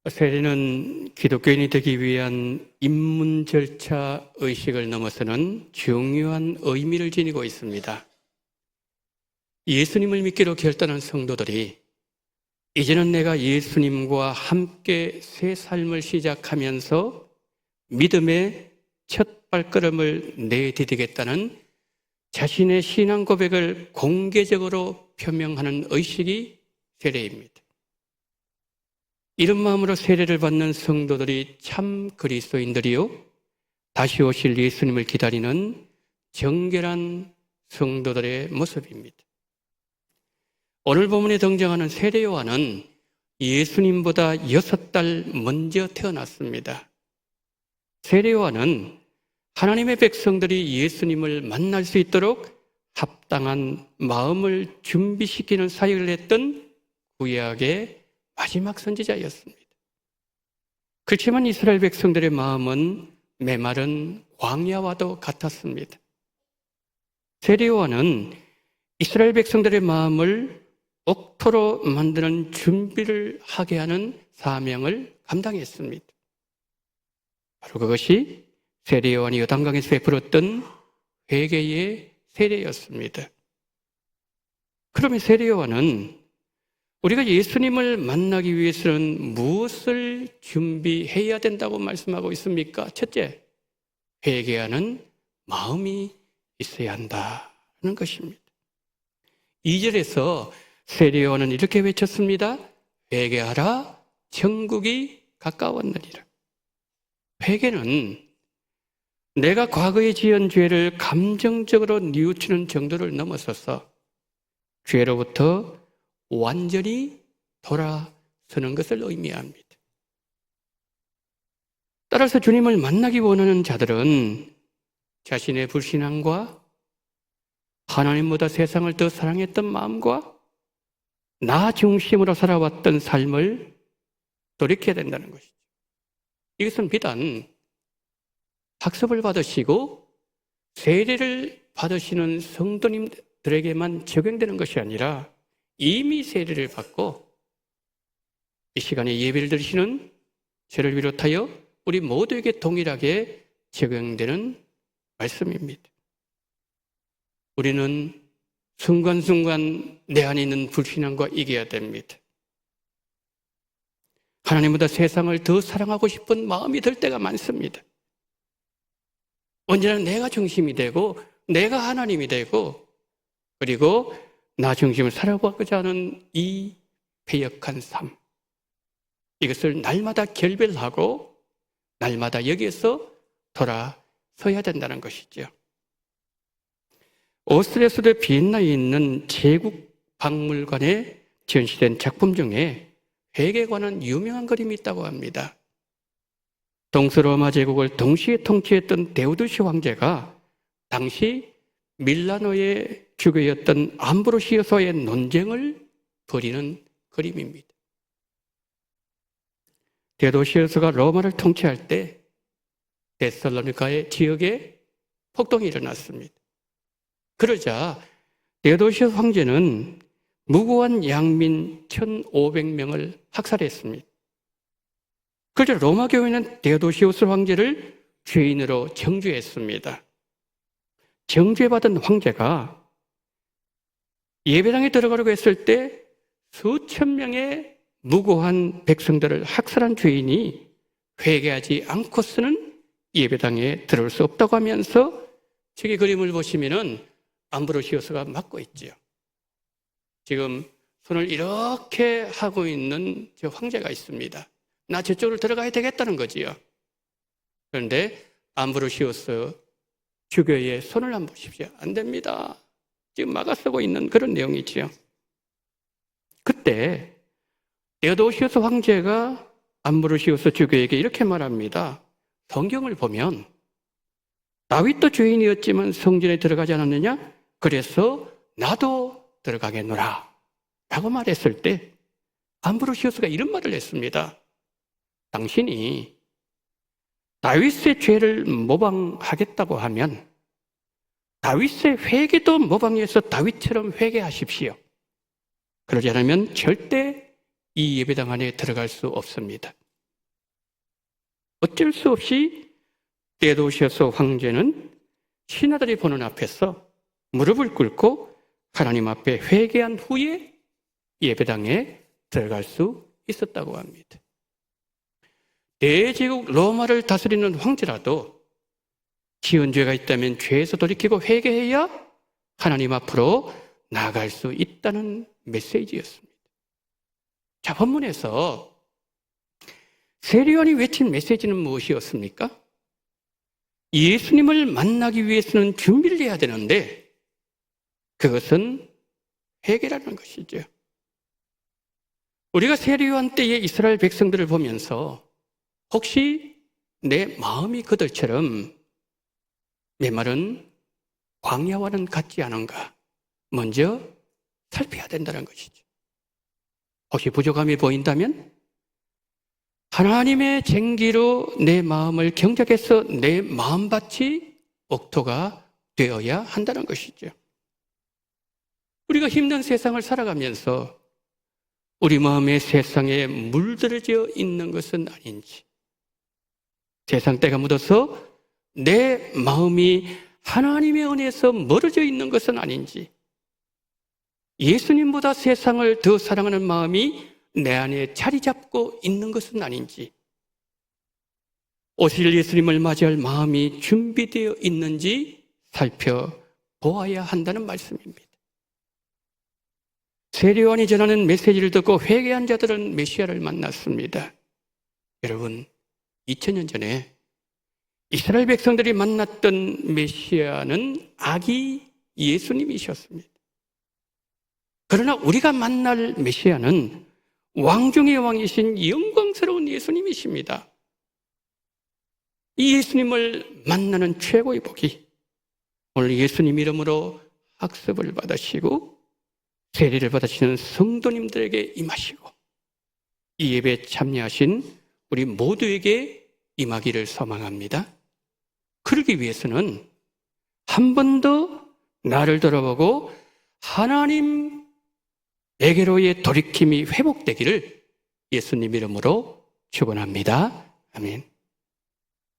세례는 기독교인이 되기 위한 입문 절차 의식을 넘어서는 중요한 의미를 지니고 있습니다. 예수님을 믿기로 결단한 성도들이 이제는 내가 예수님과 함께 새 삶을 시작하면서 믿음의 첫 발걸음을 내디디겠다는 자신의 신앙 고백을 공개적으로 표명하는 의식이 세례입니다. 이런 마음으로 세례를 받는 성도들이 참 그리스도인들이요, 다시 오실 예수님을 기다리는 정결한 성도들의 모습입니다. 오늘 본문에 등장하는 세례 요한은 예수님보다 6달 먼저 태어났습니다. 세례 요한은 하나님의 백성들이 예수님을 만날 수 있도록 합당한 마음을 준비시키는 사역을 했던 구약의 마지막 선지자였습니다. 그렇지만 이스라엘 백성들의 마음은 메마른 광야와도 같았습니다. 세례 요한은 이스라엘 백성들의 마음을 옥토로 만드는 준비를 하게 하는 사명을 감당했습니다. 바로 그것이 세례 요한이 요단강에서 베풀었던 회개의 세례였습니다. 그러면 세례 요한은 우리가 예수님을 만나기 위해서는 무엇을 준비해야 된다고 말씀하고 있습니까? 첫째, 회개하는 마음이 있어야 한다는 것입니다. 2절에서 세례 요한은 이렇게 외쳤습니다. 회개하라, 천국이 가까웠느니라. 회개는 내가 과거에 지은 죄를 감정적으로 뉘우치는 정도를 넘어서서 죄로부터 완전히 돌아서는 것을 의미합니다. 따라서 주님을 만나기 원하는 자들은 자신의 불신앙과 하나님보다 세상을 더 사랑했던 마음과 나 중심으로 살아왔던 삶을 돌이켜야 된다는 것이죠. 이것은 비단 학습을 받으시고 세례를 받으시는 성도님들에게만 적용되는 것이 아니라 이미 세례를 받고 이 시간에 예배를 드리시는 저를 비롯하여 우리 모두에게 동일하게 적용되는 말씀입니다. 우리는 순간순간 내 안에 있는 불신앙과 이겨야 됩니다. 하나님보다 세상을 더 사랑하고 싶은 마음이 들 때가 많습니다. 언제나 내가 중심이 되고 내가 하나님이 되고 그리고 나 중심을 살아보고자 하는 이 패역한 삶, 이것을 날마다 결별하고 날마다 여기에서 돌아서야 된다는 것이죠. 오스트리아 수도 비엔나에 있는 제국박물관에 전시된 작품 중에 회개에 관한 유명한 그림이 있다고 합니다. 동서로마 제국을 동시에 통치했던 데오도시 황제가 당시 밀라노의 주교였던 암브로시오스와의 논쟁을 벌이는 그림입니다. 데오도시오스가 로마를 통치할 때 데살로니가의 지역에 폭동이 일어났습니다. 그러자 데오도시오스 황제는 무고한 양민 1,500명을 학살했습니다. 그러자 로마 교회는 데오도시오스 황제를 죄인으로 정죄했습니다. 정죄받은 황제가 예배당에 들어가려고 했을 때 수천 명의 무고한 백성들을 학살한 죄인이 회개하지 않고서는 예배당에 들어올 수 없다고 하면서 저기 그림을 보시면은 암브로시오스가 맡고 있지요. 지금 손을 이렇게 하고 있는 저 황제가 있습니다. 나 저쪽으로 들어가야 되겠다는 거지요. 그런데 암브로시오스 주교의 손을 한번 보십시오. 안 됩니다. 지금 막아서고 있는 그런 내용이지요. 그때 데오도시오스 황제가 암브로시오스 주교에게 이렇게 말합니다. 성경을 보면 다윗도 죄인이었지만 성전에 들어가지 않았느냐? 그래서 나도 들어가겠노라 라고 말했을 때 암브로시오스가 이런 말을 했습니다. 당신이 다윗의 죄를 모방하겠다고 하면 다윗의 회개도 모방해서 다윗처럼 회개하십시오. 그러지 않으면 절대 이 예배당 안에 들어갈 수 없습니다. 어쩔 수 없이 때도시어서 황제는 신하들이 보는 앞에서 무릎을 꿇고 하나님 앞에 회개한 후에 예배당에 들어갈 수 있었다고 합니다. 대제국 로마를 다스리는 황제라도 지은 죄가 있다면 죄에서 돌이키고 회개해야 하나님 앞으로 나아갈 수 있다는 메시지였습니다. 자, 본문에서 세례요한이 외친 메시지는 무엇이었습니까? 예수님을 만나기 위해서는 준비를 해야 되는데 그것은 회개라는 것이죠. 우리가 세례요한 때의 이스라엘 백성들을 보면서 혹시 내 마음이 그들처럼 메마른 광야와는 같지 않은가 먼저 살펴야 된다는 것이죠. 혹시 부족함이 보인다면 하나님의 쟁기로 내 마음을 경작해서 내 마음밭이 옥토가 되어야 한다는 것이죠. 우리가 힘든 세상을 살아가면서 우리 마음에 세상에 물들어져 있는 것은 아닌지, 세상 때가 묻어서 내 마음이 하나님의 은혜에서 멀어져 있는 것은 아닌지, 예수님보다 세상을 더 사랑하는 마음이 내 안에 자리 잡고 있는 것은 아닌지, 오실 예수님을 맞이할 마음이 준비되어 있는지 살펴보아야 한다는 말씀입니다. 세례요한이 전하는 메시지를 듣고 회개한 자들은 메시아를 만났습니다. 여러분, 2000년 전에 이스라엘 백성들이 만났던 메시아는 아기 예수님이셨습니다. 그러나 우리가 만날 메시아는 왕 중의 왕이신 영광스러운 예수님이십니다. 이 예수님을 만나는 최고의 복이 오늘 예수님 이름으로 학습을 받으시고 세례를 받으시는 성도님들에게 임하시고 이 예배에 참여하신 우리 모두에게 임하기를 소망합니다. 그러기 위해서는 한 번 더 나를 돌아보고 하나님에게로의 돌이킴이 회복되기를 예수님 이름으로 축원합니다. 아멘.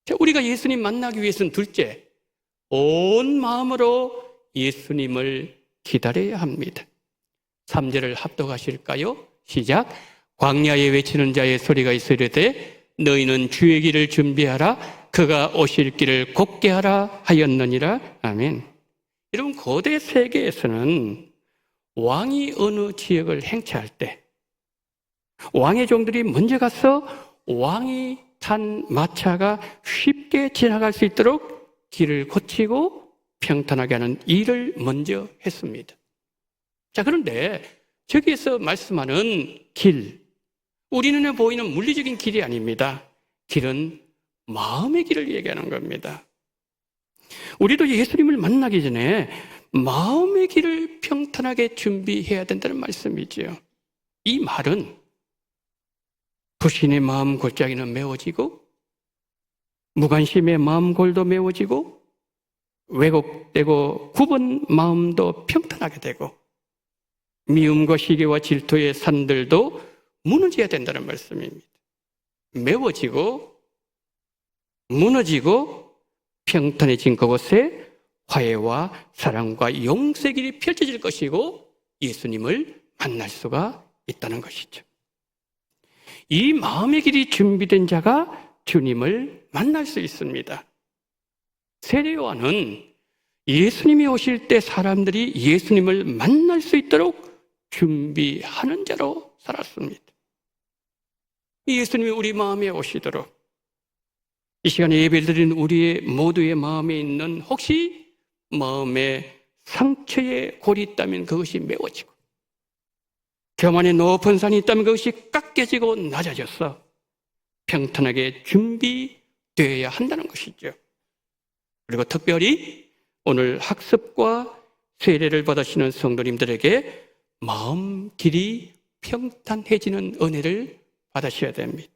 자, 우리가 예수님 만나기 위해서는 둘째, 온 마음으로 예수님을 기다려야 합니다. 3절을 합독하실까요? 시작. 광야에 외치는 자의 소리가 있으리되 너희는 주의 길을 준비하라. 그가 오실 길을 곧게 하라 하였느니라. 아멘. 여러분, 고대 세계에서는 왕이 어느 지역을 행차할 때 왕의 종들이 먼저 가서 왕이 탄 마차가 쉽게 지나갈 수 있도록 길을 고치고 평탄하게 하는 일을 먼저 했습니다. 자, 그런데 저기에서 말씀하는 길, 우리 눈에 보이는 물리적인 길이 아닙니다. 길은 마음의 길을 얘기하는 겁니다. 우리도 예수님을 만나기 전에 마음의 길을 평탄하게 준비해야 된다는 말씀이지요. 이 말은 불신의 마음 골짜기는 메워지고 무관심의 마음 골도 메워지고 왜곡되고 굽은 마음도 평탄하게 되고 미움과 시기와 질투의 산들도 무너져야 된다는 말씀입니다. 메워지고 무너지고 평탄해진 그곳에 화해와 사랑과 용서의 길이 펼쳐질 것이고 예수님을 만날 수가 있다는 것이죠. 이 마음의 길이 준비된 자가 주님을 만날 수 있습니다. 세례요한은 예수님이 오실 때 사람들이 예수님을 만날 수 있도록 준비하는 자로 살았습니다. 예수님이 우리 마음에 오시도록 이 시간에 예배를 드리는 우리의 모두의 마음에 있는 혹시 마음에 상처의 골이 있다면 그것이 메워지고 교만의 높은 산이 있다면 그것이 깎여지고 낮아져서 평탄하게 준비되어야 한다는 것이죠. 그리고 특별히 오늘 학습과 세례를 받으시는 성도님들에게 마음 길이 평탄해지는 은혜를 받으셔야 됩니다.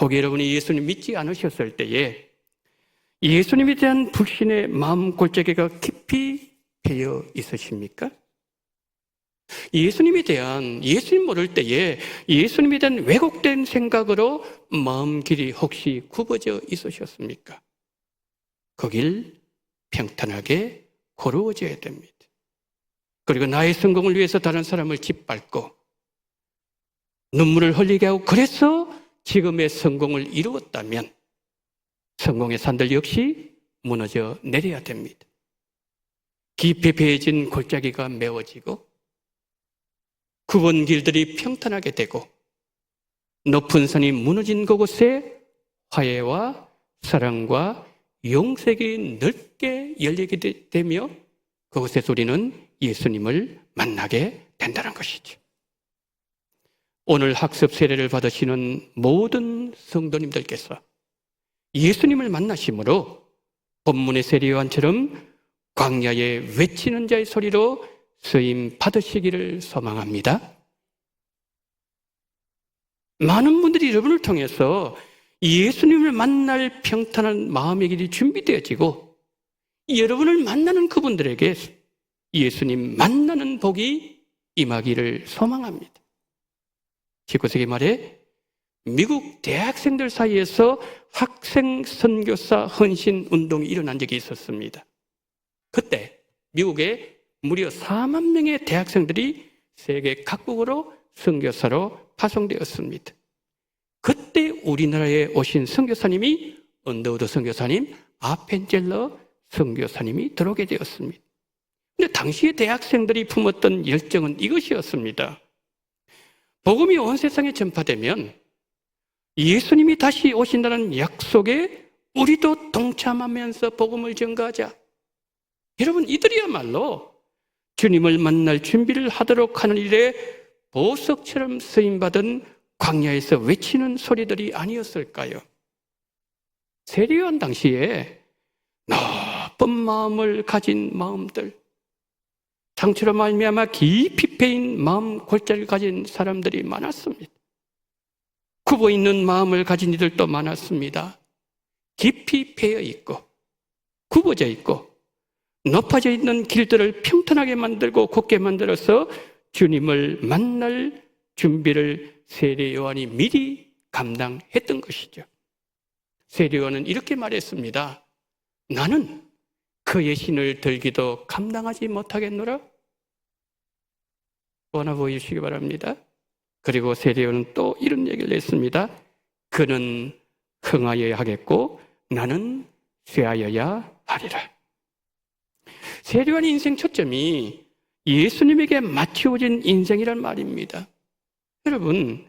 혹 여러분이 예수님 믿지 않으셨을 때에 예수님에 대한 불신의 마음 골짜기가 깊이 배어 있으십니까? 예수님에 대한, 예수님 모를 때에 예수님에 대한 왜곡된 생각으로 마음 길이 혹시 굽어져 있으셨습니까? 거길 평탄하게 고루어져야 됩니다. 그리고 나의 성공을 위해서 다른 사람을 짓밟고 눈물을 흘리게 하고 그래서 지금의 성공을 이루었다면 성공의 산들 역시 무너져 내려야 됩니다. 깊이 베어진 골짜기가 메워지고 굽은 길들이 평탄하게 되고 높은 산이 무너진 그곳에 화해와 사랑과 용색이 넓게 열리게 되며 그곳에서 우리는 예수님을 만나게 된다는 것이죠. 오늘 학습 세례를 받으시는 모든 성도님들께서 예수님을 만나심으로 본문의 세례요한처럼 광야에 외치는 자의 소리로 쓰임 받으시기를 소망합니다. 많은 분들이 여러분을 통해서 예수님을 만날 평탄한 마음의 길이 준비되어지고 여러분을 만나는 그분들에게 예수님 만나는 복이 임하기를 소망합니다. 19세기 말에 미국 대학생들 사이에서 학생 선교사 헌신 운동이 일어난 적이 있었습니다. 그때 미국에 무려 4만 명의 대학생들이 세계 각국으로 선교사로 파송되었습니다. 그때 우리나라에 오신 선교사님이 언더우드 선교사님, 아펜젤러 선교사님이 들어오게 되었습니다. 그런데 당시의 대학생들이 품었던 열정은 이것이었습니다. 복음이 온 세상에 전파되면 예수님이 다시 오신다는 약속에 우리도 동참하면서 복음을 전가하자. 여러분, 이들이야말로 주님을 만날 준비를 하도록 하는 일에 보석처럼 쓰임받은 광야에서 외치는 소리들이 아니었을까요? 세례요한 당시에 나쁜 마음을 가진 마음들, 상처로 말미암아 깊이 패인 마음 골짜기를 가진 사람들이 많았습니다. 굽어 있는 마음을 가진 이들도 많았습니다. 깊이 패여 있고 굽어져 있고 높아져 있는 길들을 평탄하게 만들고 곧게 만들어서 주님을 만날 준비를 세례요한이 미리 감당했던 것이죠. 세례요한은 이렇게 말했습니다. 나는 그의 신을 들기도 감당하지 못하겠노라. 원하 보여주시기 바랍니다. 그리고 세례요한은 또 이런 얘기를 했습니다. 그는 흥하여야 하겠고 나는 쇠하여야 하리라. 세례요한의 인생 초점이 예수님에게 맞추어진 인생이란 말입니다. 여러분,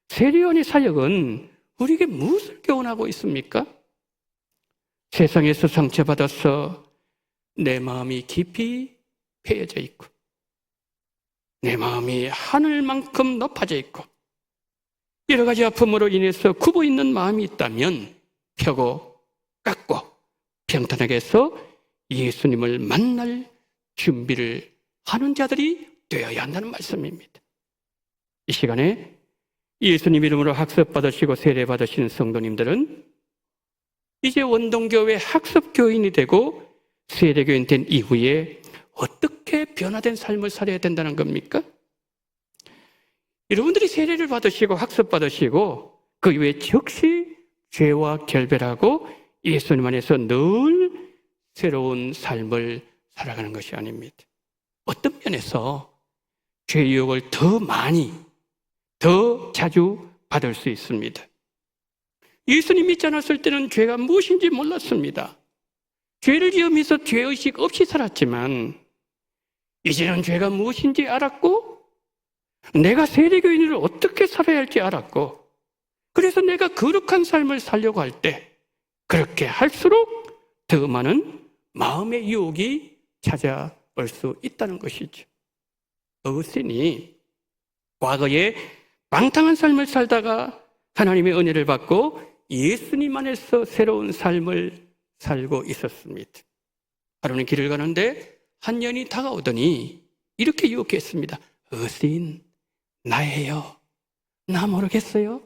세례요한의 사역은 우리에게 무엇을 교훈하고 있습니까? 세상에서 상처받아서 내 마음이 깊이 패여져 있고 내 마음이 하늘만큼 높아져 있고 여러 가지 아픔으로 인해서 굽어 있는 마음이 있다면 펴고 깎고 평탄하게 해서 예수님을 만날 준비를 하는 자들이 되어야 한다는 말씀입니다. 이 시간에 예수님 이름으로 학습받으시고 세례받으신 성도님들은 이제 원동교회 학습교인이 되고 세례교인 된 이후에 어떻게 변화된 삶을 살아야 된다는 겁니까? 여러분들이 세례를 받으시고 학습받으시고 그 이후에 즉시 죄와 결별하고 예수님 안에서 늘 새로운 삶을 살아가는 것이 아닙니다. 어떤 면에서 죄 유혹을 더 많이, 더 자주 받을 수 있습니다. 예수님 믿지 않았을 때는 죄가 무엇인지 몰랐습니다. 죄를 지으면서 죄의식 없이 살았지만 이제는 죄가 무엇인지 알았고 내가 세례교인으로 어떻게 살아야 할지 알았고 그래서 내가 거룩한 삶을 살려고 할 때 그렇게 할수록 더 많은 마음의 유혹이 찾아올 수 있다는 것이죠. 어거스틴이 과거에 방탕한 삶을 살다가 하나님의 은혜를 받고 예수님 안에서 새로운 삶을 살고 있었습니다. 하루는 길을 가는데 한 년이 다가오더니 이렇게 유혹했습니다. 어거스틴, 나예요. 나 모르겠어요?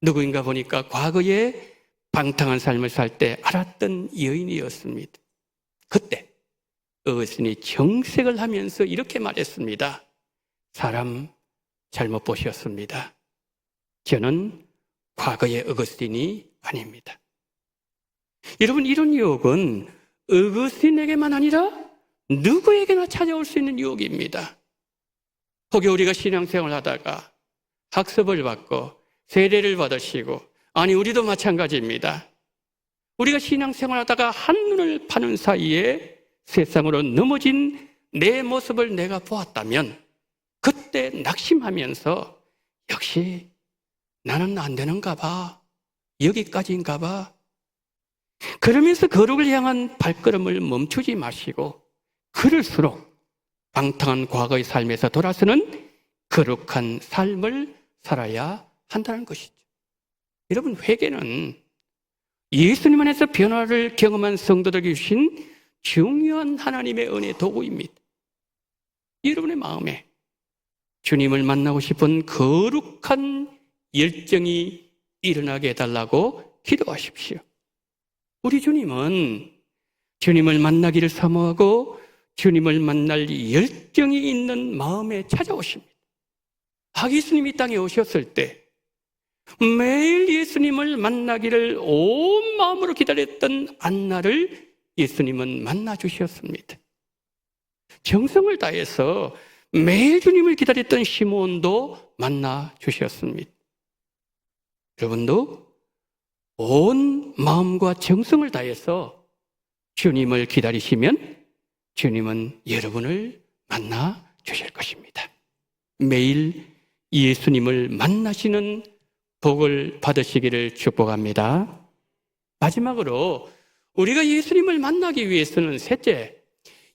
누구인가 보니까 과거에 방탕한 삶을 살 때 알았던 여인이었습니다. 그때 어거스틴이 정색을 하면서 이렇게 말했습니다. 사람 잘못 보셨습니다. 저는 과거의 어거스틴이 아닙니다. 여러분, 이런 유혹은 어거스틴에게만 아니라 누구에게나 찾아올 수 있는 유혹입니다. 혹여 우리가 신앙생활을 하다가 학습을 받고 세례를 받으시고, 아니 우리도 마찬가지입니다. 우리가 신앙생활을 하다가 한눈을 파는 사이에 세상으로 넘어진 내 모습을 내가 보았다면 그때 낙심하면서 역시 나는 안 되는가 봐, 여기까지인가 봐, 그러면서 거룩을 향한 발걸음을 멈추지 마시고 그럴수록 방탕한 과거의 삶에서 돌아서는 거룩한 삶을 살아야 한다는 것이죠. 여러분, 회개는 예수님 안에서 변화를 경험한 성도들에게 주신 중요한 하나님의 은혜의 도구입니다. 여러분의 마음에 주님을 만나고 싶은 거룩한 열정이 일어나게 해달라고 기도하십시오. 우리 주님은 주님을 만나기를 사모하고 주님을 만날 열정이 있는 마음에 찾아오십니다. 예수님이 땅에 오셨을 때 매일 예수님을 만나기를 온 마음으로 기다렸던 안나를 예수님은 만나주셨습니다. 정성을 다해서 매일 주님을 기다렸던 시몬도 만나주셨습니다. 여러분도 온 마음과 정성을 다해서 주님을 기다리시면 주님은 여러분을 만나 주실 것입니다. 매일 예수님을 만나시는 복을 받으시기를 축복합니다. 마지막으로 우리가 예수님을 만나기 위해서는 셋째,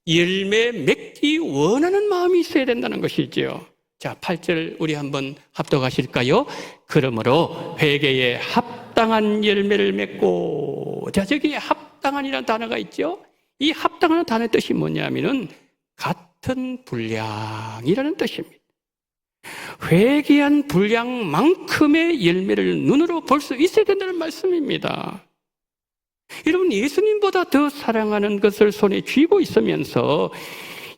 열매 맺기 원하는 마음이 있어야 된다는 것이죠. 자, 8절 우리 한번 합독하실까요? 그러므로 회개에 합당한 열매를 맺고. 자, 저기에 합당한이라는 단어가 있죠. 이 합당한 단어의 뜻이 뭐냐면은 같은 분량이라는 뜻입니다. 회개한 분량만큼의 열매를 눈으로 볼 수 있어야 된다는 말씀입니다. 여러분, 예수님보다 더 사랑하는 것을 손에 쥐고 있으면서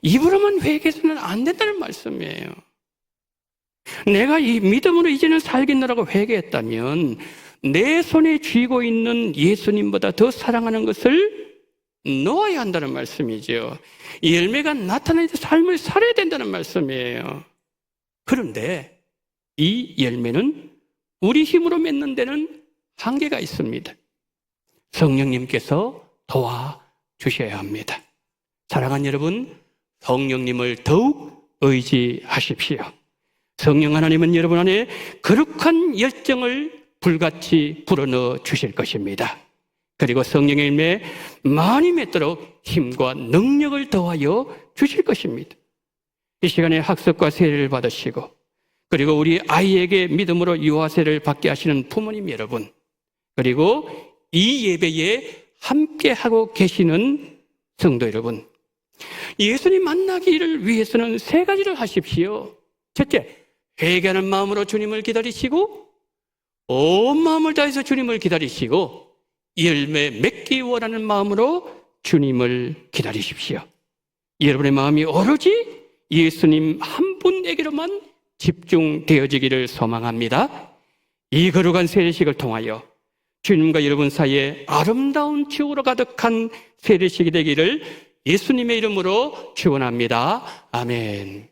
입으로만 회개해서는 안 된다는 말씀이에요. 내가 이 믿음으로 이제는 살겠노라고 회개했다면 내 손에 쥐고 있는 예수님보다 더 사랑하는 것을 놓아야 한다는 말씀이죠. 열매가 나타나는 삶을 살아야 된다는 말씀이에요. 그런데 이 열매는 우리 힘으로 맺는 데는 한계가 있습니다. 성령님께서 도와주셔야 합니다. 사랑하는 여러분, 성령님을 더욱 의지하십시오. 성령 하나님은 여러분 안에 거룩한 열정을 불같이 불어넣어 주실 것입니다. 그리고 성령의 열매 많이 맺도록 힘과 능력을 더하여 주실 것입니다. 이 시간에 학습과 세례를 받으시고 그리고 우리 아이에게 믿음으로 유아세를 받게 하시는 부모님 여러분, 그리고 이 예배에 함께하고 계시는 성도 여러분, 예수님 만나기를 위해서는 세 가지를 하십시오. 첫째, 회개하는 마음으로 주님을 기다리시고 온 마음을 다해서 주님을 기다리시고 열매 맺기 원하는 마음으로 주님을 기다리십시오. 여러분의 마음이 오로지 예수님 한 분에게로만 집중되어지기를 소망합니다. 이 거룩한 세례식을 통하여 주님과 여러분 사이에 아름다운 추억으로 가득한 세례식이 되기를 예수님의 이름으로 축원합니다. 아멘.